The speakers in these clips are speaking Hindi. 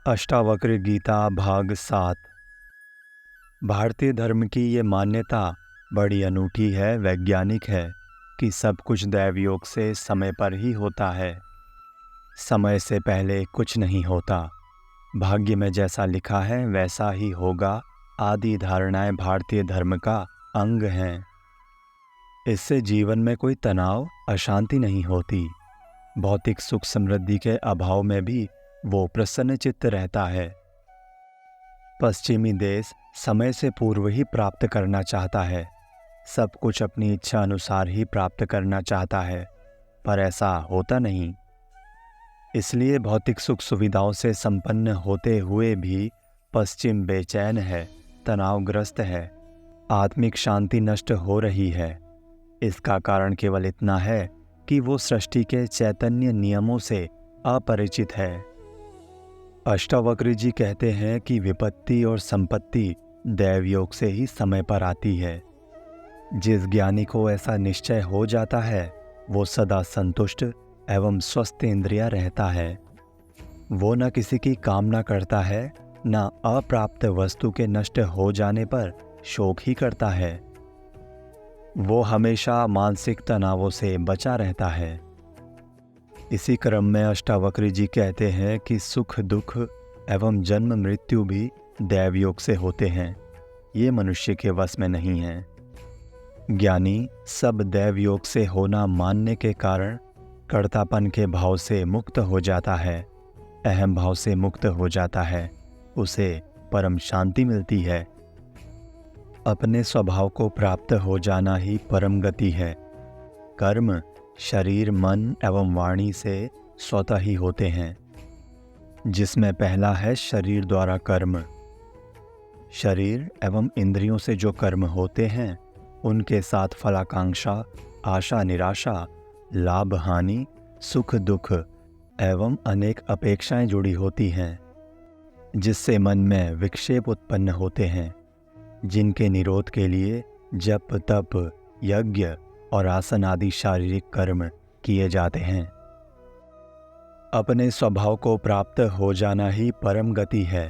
अष्टावक्र गीता भाग 7। भारतीय धर्म की ये मान्यता बड़ी अनूठी है, वैज्ञानिक है कि सब कुछ दैवयोग से समय पर ही होता है। समय से पहले कुछ नहीं होता। भाग्य में जैसा लिखा है वैसा ही होगा आदि धारणाएं भारतीय धर्म का अंग हैं। इससे जीवन में कोई तनाव, अशांति नहीं होती। भौतिक सुख समृद्धि के अभाव में भी वो प्रसन्नचित्त रहता है। पश्चिमी देश समय से पूर्व ही प्राप्त करना चाहता है, सब कुछ अपनी इच्छा अनुसार ही प्राप्त करना चाहता है, पर ऐसा होता नहीं। इसलिए भौतिक सुख सुविधाओं से संपन्न होते हुए भी पश्चिम बेचैन है, तनावग्रस्त है, आत्मिक शांति नष्ट हो रही है। इसका कारण केवल इतना है कि वो सृष्टि के चैतन्य नियमों से अपरिचित है। अष्टावक्र जी कहते हैं कि विपत्ति और संपत्ति दैवयोग से ही समय पर आती है। जिस ज्ञानी को ऐसा निश्चय हो जाता है वो सदा संतुष्ट एवं स्वस्थ इंद्रिया रहता है। वो न किसी की कामना करता है, न अप्राप्त वस्तु के नष्ट हो जाने पर शोक ही करता है। वो हमेशा मानसिक तनावों से बचा रहता है। इसी क्रम में अष्टावक्र जी कहते हैं कि सुख दुख एवं जन्म मृत्यु भी दैवयोग से होते हैं, ये मनुष्य के वश में नहीं है। ज्ञानी सब दैवयोग से होना मानने के कारण कर्तापन के भाव से मुक्त हो जाता है, अहम भाव से मुक्त हो जाता है, उसे परम शांति मिलती है। अपने स्वभाव को प्राप्त हो जाना ही परम गति है। कर्म शरीर, मन एवं वाणी से स्वतः ही होते हैं, जिसमें पहला है शरीर द्वारा कर्म। शरीर एवं इंद्रियों से जो कर्म होते हैं उनके साथ फलाकांक्षा, आशा निराशा, लाभ हानि, सुख दुख एवं अनेक अपेक्षाएं जुड़ी होती हैं, जिससे मन में विक्षेप उत्पन्न होते हैं, जिनके निरोध के लिए जप तप यज्ञ और आसन आदि शारीरिक कर्म किए जाते हैं। अपने स्वभाव को प्राप्त हो जाना ही परम गति है।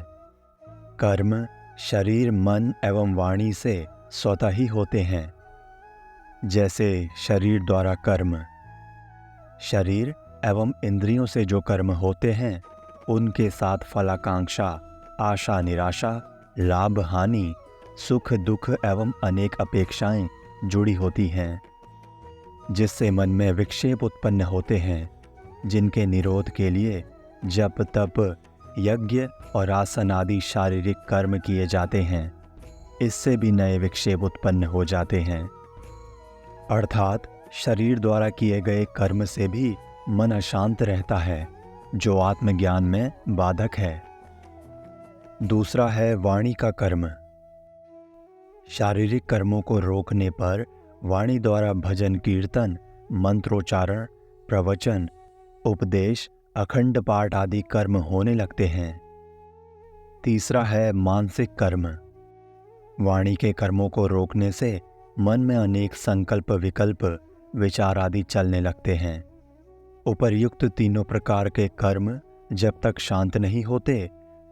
कर्म शरीर, मन एवं वाणी से स्वतः ही होते हैं। जैसे शरीर द्वारा कर्म, शरीर एवं इंद्रियों से जो कर्म होते हैं उनके साथ फलाकांक्षा, आशा निराशा, लाभ हानि, सुख दुख एवं अनेक अपेक्षाएं जुड़ी होती हैं, जिससे मन में विक्षेप उत्पन्न होते हैं, जिनके निरोध के लिए जप तप यज्ञ और आसन आदि शारीरिक कर्म किए जाते हैं। इससे भी नए विक्षेप उत्पन्न हो जाते हैं। अर्थात शरीर द्वारा किए गए कर्म से भी मन अशांत रहता है, जो आत्मज्ञान में बाधक है। दूसरा है वाणी का कर्म। शारीरिक कर्मों को रोकने पर वाणी द्वारा भजन कीर्तन, मंत्रोच्चारण, प्रवचन, उपदेश, अखंड पाठ आदि कर्म होने लगते हैं। तीसरा है मानसिक कर्म। वाणी के कर्मों को रोकने से मन में अनेक संकल्प विकल्प विचार आदि चलने लगते हैं। उपर्युक्त तीनों प्रकार के कर्म जब तक शांत नहीं होते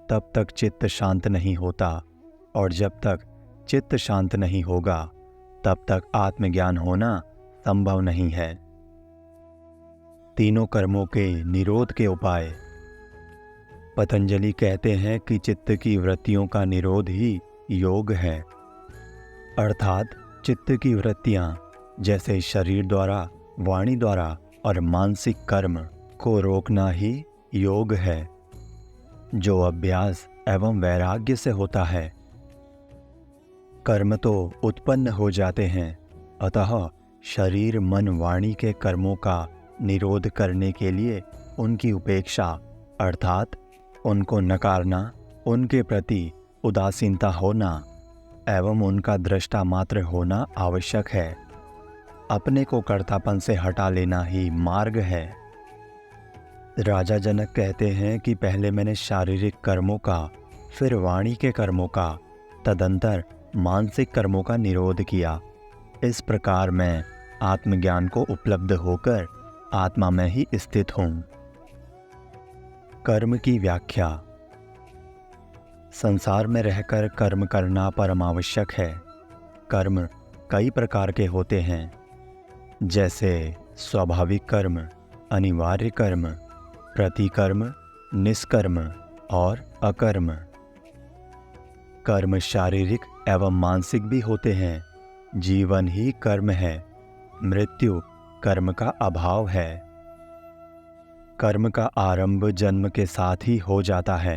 तब तक चित्त शांत नहीं होता, और जब तक चित्त शांत नहीं होगा तब तक आत्मज्ञान होना संभव नहीं है। तीनों कर्मों के निरोध के उपाय। पतंजलि कहते हैं कि चित्त की वृत्तियों का निरोध ही योग है। अर्थात चित्त की वृत्तियां जैसे शरीर द्वारा, वाणी द्वारा और मानसिक कर्म को रोकना ही योग है, जो अभ्यास एवं वैराग्य से होता है। कर्म तो उत्पन्न हो जाते हैं, अतः शरीर मन वाणी के कर्मों का निरोध करने के लिए उनकी उपेक्षा अर्थात उनको नकारना, उनके प्रति उदासीनता होना एवं उनका दृष्टा मात्र होना आवश्यक है। अपने को कर्तापन से हटा लेना ही मार्ग है। राजा जनक कहते हैं कि पहले मैंने शारीरिक कर्मों का, फिर वाणी के कर्मों का, तदंतर मानसिक कर्मों का निरोध किया। इस प्रकार मैं आत्मज्ञान को उपलब्ध होकर आत्मा में ही स्थित हूँ। कर्म की व्याख्या। संसार में रहकर कर्म करना परम आवश्यक है। कर्म कई प्रकार के होते हैं, जैसे स्वाभाविक कर्म, अनिवार्य कर्म, प्रतिकर्म, निष्कर्म और अकर्म। कर्म शारीरिक एवं मानसिक भी होते हैं। जीवन ही कर्म है, मृत्यु कर्म का अभाव है। कर्म का आरंभ जन्म के साथ ही हो जाता है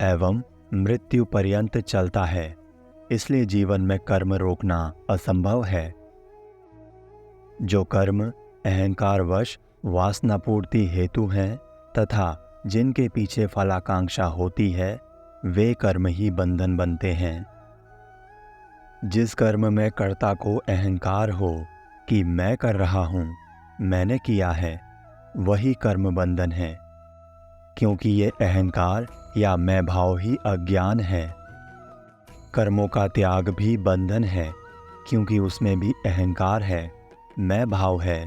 एवं मृत्यु पर्यंत चलता है, इसलिए जीवन में कर्म रोकना असंभव है। जो कर्म अहंकारवश वासनापूर्ति हेतु हैं तथा जिनके पीछे फलाकांक्षा होती है, वे कर्म ही बंधन बनते हैं। जिस कर्म में कर्ता को अहंकार हो कि मैं कर रहा हूँ, मैंने किया है, वही कर्म बंधन है, क्योंकि ये अहंकार या मैं भाव ही अज्ञान है। कर्मों का त्याग भी बंधन है, क्योंकि उसमें भी अहंकार है, मैं भाव है,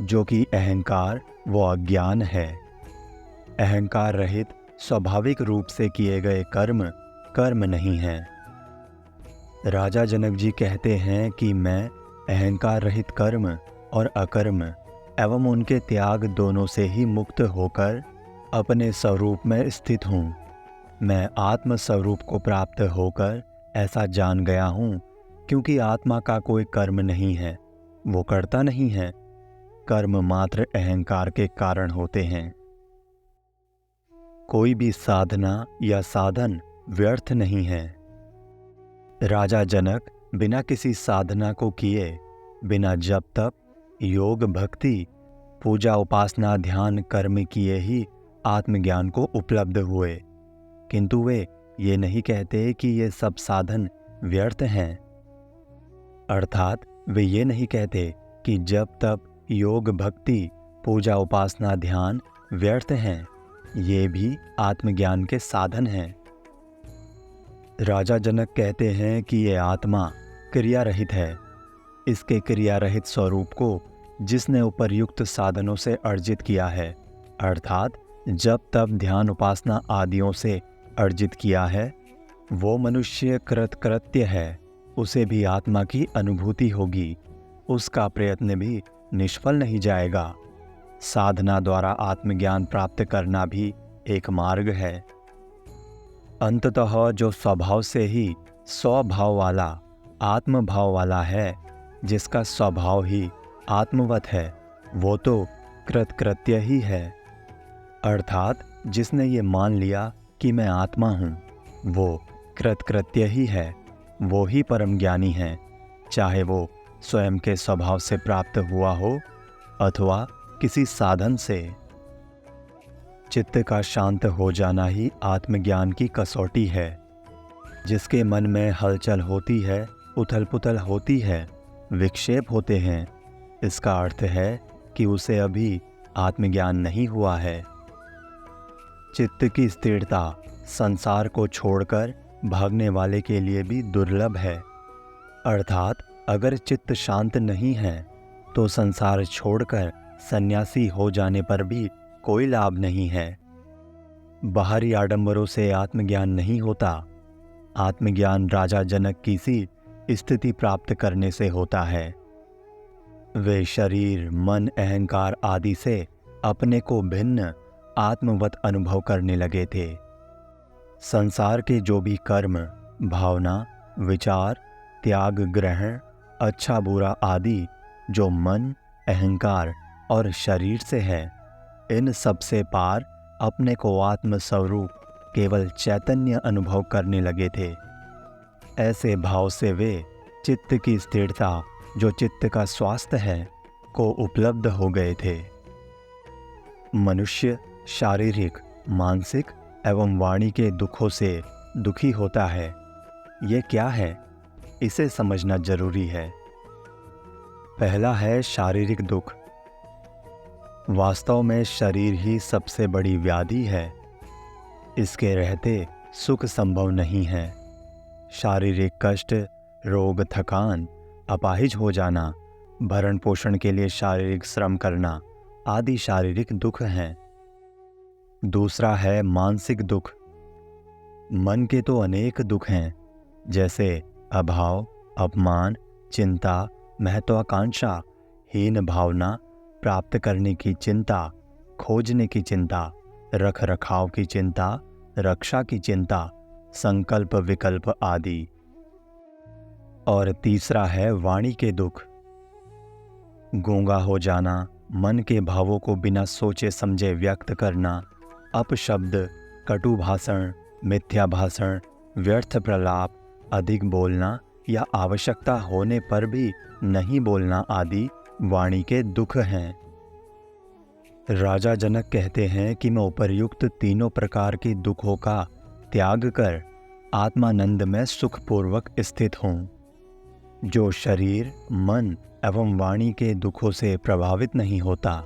जो कि अहंकार वो अज्ञान है। अहंकार रहित स्वाभाविक रूप से किए गए कर्म कर्म नहीं हैं। राजा जनक जी कहते हैं कि मैं अहंकार रहित कर्म और अकर्म एवं उनके त्याग दोनों से ही मुक्त होकर अपने स्वरूप में स्थित हूँ। मैं आत्म स्वरूप को प्राप्त होकर ऐसा जान गया हूँ, क्योंकि आत्मा का कोई कर्म नहीं है, वो करता नहीं है। कर्म मात्र अहंकार के कारण होते हैं। कोई भी साधना या साधन व्यर्थ नहीं है। राजा जनक बिना किसी साधना को किए, बिना जप तप, योग भक्ति, पूजा उपासना ध्यान कर्म किए ही आत्मज्ञान को उपलब्ध हुए, किंतु वे ये नहीं कहते कि ये सब साधन व्यर्थ हैं। अर्थात वे ये नहीं कहते कि जप तप योग भक्ति पूजा उपासना ध्यान व्यर्थ हैं, ये भी आत्मज्ञान के साधन हैं। राजा जनक कहते हैं कि ये आत्मा क्रिया रहित है। इसके क्रिया रहित स्वरूप को जिसने उपर्युक्त साधनों से अर्जित किया है, अर्थात जप तप ध्यान उपासना आदियों से अर्जित किया है, वो मनुष्य कृतकृत्य है। उसे भी आत्मा की अनुभूति होगी, उसका प्रयत्न भी निष्फल नहीं जाएगा। साधना द्वारा आत्मज्ञान प्राप्त करना भी एक मार्ग है। अंततः जो स्वभाव से ही स्वभाव वाला आत्मभाव वाला है, जिसका स्वभाव ही आत्मवत है, वो तो कृतकृत्य ही है। अर्थात जिसने ये मान लिया कि मैं आत्मा हूँ, वो कृतकृत्य ही है, वो ही परम ज्ञानी है, चाहे वो स्वयं के स्वभाव से प्राप्त हुआ हो अथवा किसी साधन से। चित्त का शांत हो जाना ही आत्मज्ञान की कसौटी है। जिसके मन में हलचल होती है, उथल पुथल होती है, विक्षेप होते हैं, इसका अर्थ है कि उसे अभी आत्मज्ञान नहीं हुआ है। चित्त की स्थिरता संसार को छोड़कर भागने वाले के लिए भी दुर्लभ है। अर्थात अगर चित्त शांत नहीं है तो संसार छोड़कर सन्यासी हो जाने पर भी कोई लाभ नहीं है। बाहरी आडंबरों से आत्मज्ञान नहीं होता। आत्मज्ञान राजा जनक की सी स्थिति प्राप्त करने से होता है। वे शरीर मन अहंकार आदि से अपने को भिन्न आत्मवत अनुभव करने लगे थे। संसार के जो भी कर्म भावना विचार त्याग ग्रहण अच्छा बुरा आदि जो मन अहंकार और शरीर से है, इन सब से पार अपने को आत्म स्वरूप केवल चैतन्य अनुभव करने लगे थे। ऐसे भाव से वे चित्त की स्थिरता जो चित्त का स्वास्थ्य है को उपलब्ध हो गए थे। मनुष्य शारीरिक मानसिक एवं वाणी के दुखों से दुखी होता है। ये क्या है, इसे समझना जरूरी है। पहला है शारीरिक दुख। वास्तव में शरीर ही सबसे बड़ी व्याधि है। इसके रहते सुख संभव नहीं है। शारीरिक कष्ट रोग थकान अपाहिज हो जाना भरण पोषण के लिए शारीरिक श्रम करना आदि शारीरिक दुख हैं। दूसरा है मानसिक दुख। मन के तो अनेक दुख हैं, जैसे अभाव, अपमान, चिंता, महत्वाकांक्षा, हीन भावना, प्राप्त करने की चिंता, खोजने की चिंता, रख रखाव की चिंता, रक्षा की चिंता, संकल्प विकल्प आदि। और तीसरा है वाणी के दुख। गूंगा हो जाना, मन के भावों को बिना सोचे समझे व्यक्त करना, अपशब्द, कटु भाषण, मिथ्या भाषण, व्यर्थ प्रलाप, अधिक बोलना या आवश्यकता होने पर भी नहीं बोलना आदि वाणी के दुख हैं। राजा जनक कहते हैं कि मैं उपर्युक्त तीनों प्रकार के दुखों का त्याग कर आत्मानंद में सुखपूर्वक स्थित हूँ। जो शरीर, मन एवं वाणी के दुखों से प्रभावित नहीं होता,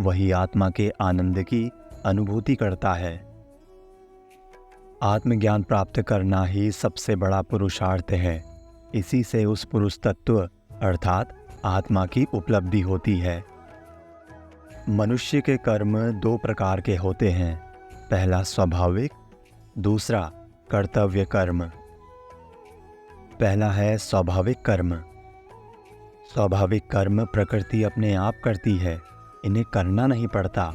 वही आत्मा के आनंद की अनुभूति करता है। आत्मज्ञान प्राप्त करना ही सबसे बड़ा पुरुषार्थ है। इसी से उस पुरुष तत्व अर्थात आत्मा की उपलब्धि होती है। मनुष्य के कर्म दो प्रकार के होते हैं, पहला स्वाभाविक, दूसरा कर्तव्य कर्म। पहला है स्वाभाविक कर्म। स्वाभाविक कर्म प्रकृति अपने आप करती है, इन्हें करना नहीं पड़ता।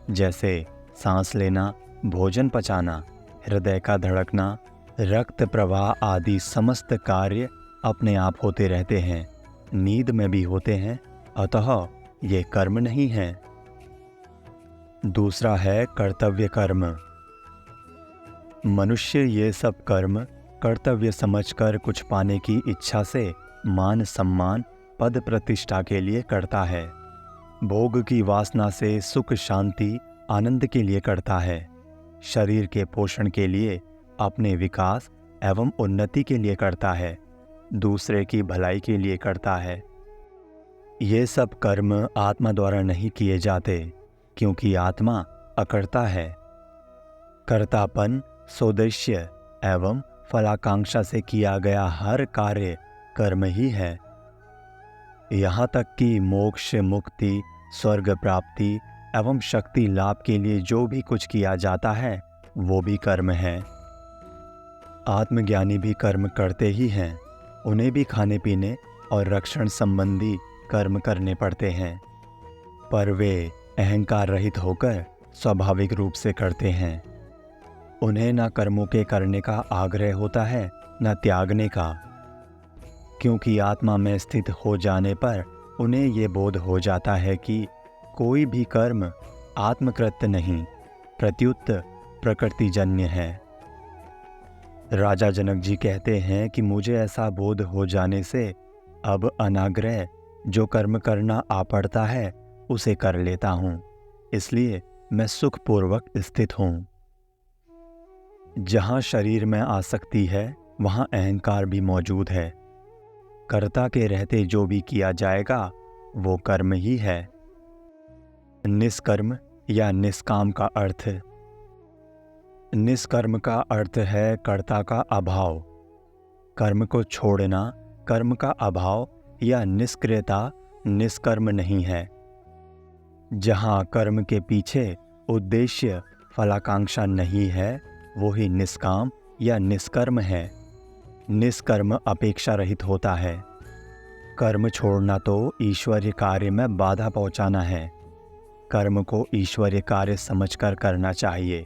जैसे सांस लेना, भोजन पचाना, हृदय का धड़कना, रक्त प्रवाह आदि समस्त कार्य अपने आप होते रहते हैं, नींद में भी होते हैं, अतः ये कर्म नहीं है। दूसरा है कर्तव्य कर्म। मनुष्य ये सब कर्म कर्तव्य समझकर कुछ पाने की इच्छा से मान सम्मान, पद प्रतिष्ठा के लिए करता है। भोग की वासना से सुख शांति आनंद के लिए करता है। शरीर के पोषण के लिए, अपने विकास एवं उन्नति के लिए करता है, दूसरे की भलाई के लिए करता है। ये सब कर्म आत्मा द्वारा नहीं किए जाते, क्योंकि आत्मा अकर्ता है। कर्तापन, सौदेश्य एवं फलाकांक्षा से किया गया हर कार्य कर्म ही है। यहाँ तक कि मोक्ष, मुक्ति, स्वर्ग प्राप्ति एवं शक्ति लाभ के लिए जो भी कुछ किया जाता है वो भी कर्म है। आत्मज्ञानी भी कर्म करते ही हैं, उन्हें भी खाने पीने और रक्षण संबंधी कर्म करने पड़ते हैं, पर वे अहंकार रहित होकर स्वाभाविक रूप से करते हैं। उन्हें न कर्मों के करने का आग्रह होता है न त्यागने का, क्योंकि आत्मा में स्थित हो जाने पर उन्हें ये बोध हो जाता है कि कोई भी कर्म आत्मकृत नहीं, प्रत्युत प्रकृतिजन्य है। राजा जनक जी कहते हैं कि मुझे ऐसा बोध हो जाने से अब अनाग्रह जो कर्म करना आ पड़ता है उसे कर लेता हूँ, इसलिए मैं सुखपूर्वक स्थित हूँ। जहाँ शरीर में आसक्ति है वहाँ अहंकार भी मौजूद है। कर्ता के रहते जो भी किया जाएगा वो कर्म ही है। निष्कर्म या निष्काम का अर्थ। निष्कर्म का अर्थ है कर्ता का अभाव। कर्म को छोड़ना कर्म का अभाव या निष्क्रियता निष्कर्म नहीं है। जहाँ कर्म के पीछे उद्देश्य फलाकांक्षा नहीं है वो ही निष्काम या निष्कर्म है। निष्कर्म अपेक्षा रहित होता है। कर्म छोड़ना तो ईश्वरीय कार्य में बाधा पहुँचाना है। कर्म को ईश्वरीय कार्य समझकर करना चाहिए।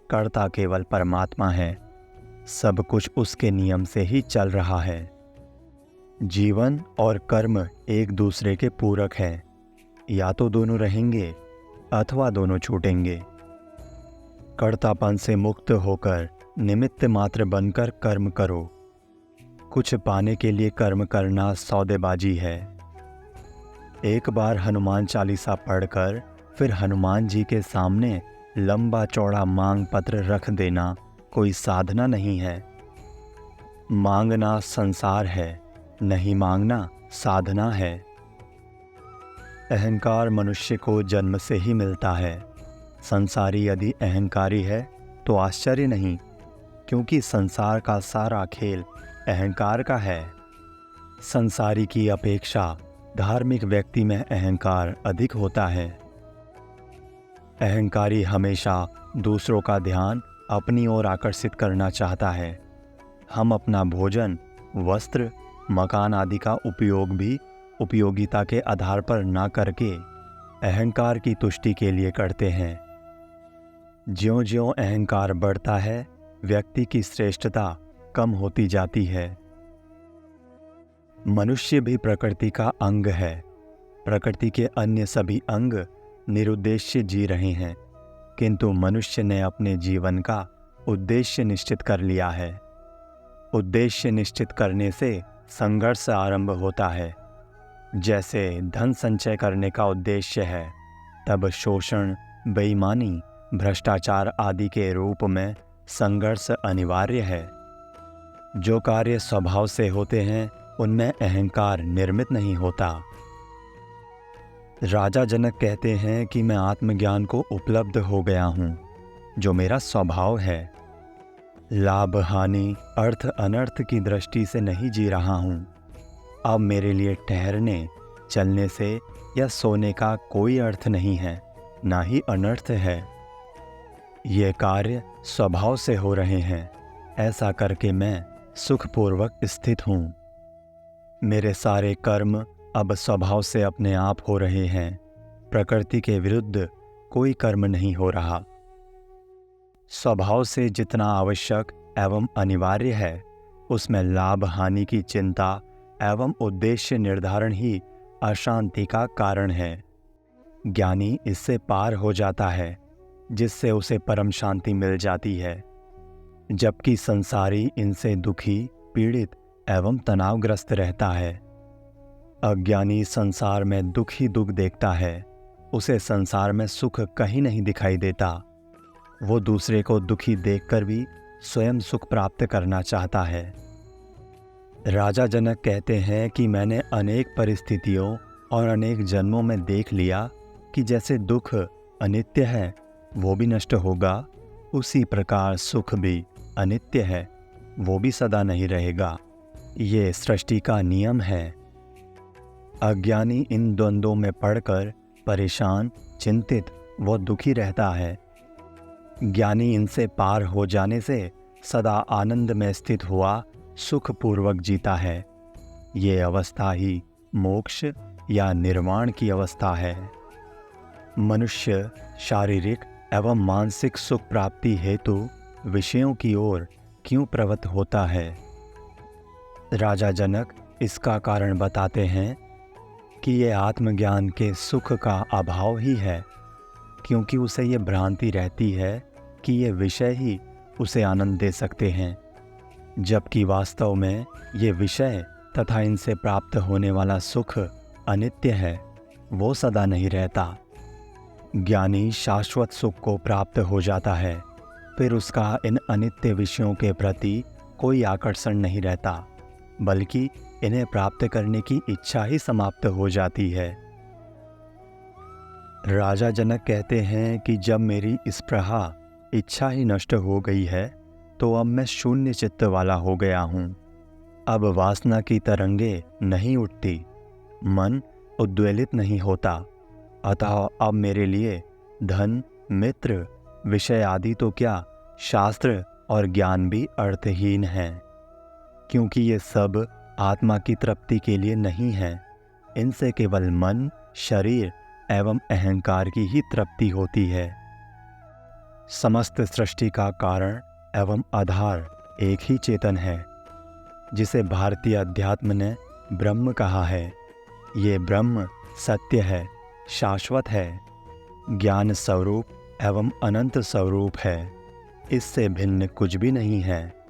कर्ता केवल परमात्मा है, सब कुछ उसके नियम से ही चल रहा है। जीवन और कर्म एक दूसरे के पूरक हैं, या तो दोनों रहेंगे अथवा दोनों छूटेंगे। कर्तापन से मुक्त होकर निमित्त मात्र बनकर कर्म करो। कुछ पाने के लिए कर्म करना सौदेबाजी है। एक बार हनुमान चालीसा पढ़कर फिर हनुमान जी के सामने लंबा चौड़ा मांग पत्र रख देना कोई साधना नहीं है। मांगना संसार है, नहीं मांगना साधना है। अहंकार मनुष्य को जन्म से ही मिलता है। संसारी यदि अहंकारी है तो आश्चर्य नहीं, क्योंकि संसार का सारा खेल अहंकार का है। संसारी की अपेक्षा धार्मिक व्यक्ति में अहंकार अधिक होता है। अहंकारी हमेशा दूसरों का ध्यान अपनी ओर आकर्षित करना चाहता है। हम अपना भोजन, वस्त्र, मकान आदि का उपयोग भी उपयोगिता के आधार पर ना करके अहंकार की तुष्टि के लिए करते हैं। ज्यों-ज्यों अहंकार बढ़ता है, व्यक्ति की श्रेष्ठता कम होती जाती है। मनुष्य भी प्रकृति का अंग है। प्रकृति के अन्य सभी अंग निरुद्देश्य जी रहे हैं, किंतु मनुष्य ने अपने जीवन का उद्देश्य निश्चित कर लिया है। उद्देश्य निश्चित करने से संघर्ष आरंभ होता है। जैसे धन संचय करने का उद्देश्य है, तब शोषण, बेईमानी, भ्रष्टाचार आदि के रूप में संघर्ष अनिवार्य है। जो कार्य स्वभाव से होते हैं, उनमें अहंकार निर्मित नहीं होता। राजा जनक कहते हैं कि मैं आत्मज्ञान को उपलब्ध हो गया हूँ, जो मेरा स्वभाव है। लाभ हानि, अर्थ अनर्थ की दृष्टि से नहीं जी रहा हूँ। अब मेरे लिए ठहरने, चलने से या सोने का कोई अर्थ नहीं है, ना ही अनर्थ है। ये कार्य स्वभाव से हो रहे हैं। ऐसा करके मैं सुखपूर्वक स्थित हूँ। मेरे सारे कर्म अब स्वभाव से अपने आप हो रहे हैं। प्रकृति के विरुद्ध कोई कर्म नहीं हो रहा। स्वभाव से जितना आवश्यक एवं अनिवार्य है, उसमें लाभ हानि की चिंता एवं उद्देश्य निर्धारण ही अशांति का कारण है। ज्ञानी इससे पार हो जाता है, जिससे उसे परम शांति मिल जाती है, जबकि संसारी इनसे दुखी, पीड़ित एवं तनावग्रस्त रहता है। अज्ञानी संसार में दुख ही दुख देखता है। उसे संसार में सुख कहीं नहीं दिखाई देता। वो दूसरे को दुखी देखकर भी स्वयं सुख प्राप्त करना चाहता है। राजा जनक कहते हैं कि मैंने अनेक परिस्थितियों और अनेक जन्मों में देख लिया कि जैसे दुख अनित्य है, वो भी नष्ट होगा, उसी प्रकार सुख भी अनित्य है, वो भी सदा नहीं रहेगा। ये सृष्टि का नियम है। अज्ञानी इन द्वंद्वों में पड़कर परेशान, चिंतित व दुखी रहता है। ज्ञानी इनसे पार हो जाने से सदा आनंद में स्थित हुआ सुखपूर्वक जीता है। ये अवस्था ही मोक्ष या निर्वाण की अवस्था है। मनुष्य शारीरिक एवं मानसिक सुख प्राप्ति हेतु विषयों की ओर क्यों प्रवृत्त होता है? राजा जनक इसका कारण बताते हैं कि ये आत्मज्ञान के सुख का अभाव ही है, क्योंकि उसे ये भ्रांति रहती है कि ये विषय ही उसे आनंद दे सकते हैं, जबकि वास्तव में ये विषय तथा इनसे प्राप्त होने वाला सुख अनित्य है, वो सदा नहीं रहता। ज्ञानी शाश्वत सुख को प्राप्त हो जाता है, फिर उसका इन अनित्य विषयों के प्रति कोई आकर्षण नहीं रहता, बल्कि इन्हें प्राप्त करने की इच्छा ही समाप्त हो जाती है। राजा जनक कहते हैं कि जब मेरी स्पृहा, इच्छा ही नष्ट हो गई है, तो अब मैं शून्य चित्त वाला हो गया हूँ। अब वासना की तरंगे नहीं उठती, मन उद्वेलित नहीं होता। अतः अब मेरे लिए धन, मित्र, विषय आदि तो क्या, शास्त्र और ज्ञान भी अर्थहीन हैं, क्योंकि ये सब आत्मा की तृप्ति के लिए नहीं है। इनसे केवल मन, शरीर एवं अहंकार की ही तृप्ति होती है। समस्त सृष्टि का कारण एवं आधार एक ही चेतन है, जिसे भारतीय अध्यात्म ने ब्रह्म कहा है। ये ब्रह्म सत्य है, शाश्वत है, ज्ञान स्वरूप एवं अनंत स्वरूप है। इससे भिन्न कुछ भी नहीं है।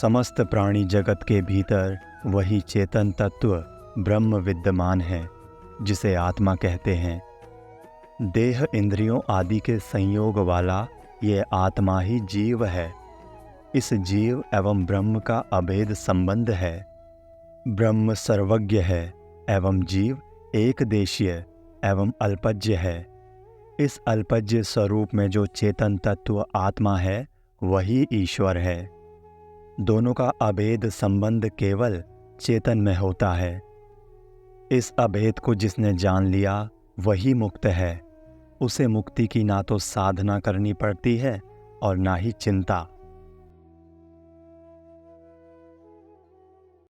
समस्त प्राणी जगत के भीतर वही चेतन तत्व ब्रह्म विद्यमान है, जिसे आत्मा कहते हैं। देह, इंद्रियों आदि के संयोग वाला ये आत्मा ही जीव है। इस जीव एवं ब्रह्म का अभेद संबंध है। ब्रह्म सर्वज्ञ है एवं जीव एक देशीय एवं अल्पज्य है। इस अल्पज्य स्वरूप में जो चेतन तत्व आत्मा है, वही ईश्वर है। दोनों का अभेद संबंध केवल चेतन में होता है। इस अभेद को जिसने जान लिया, वही मुक्त है। उसे मुक्ति की ना तो साधना करनी पड़ती है और ना ही चिंता।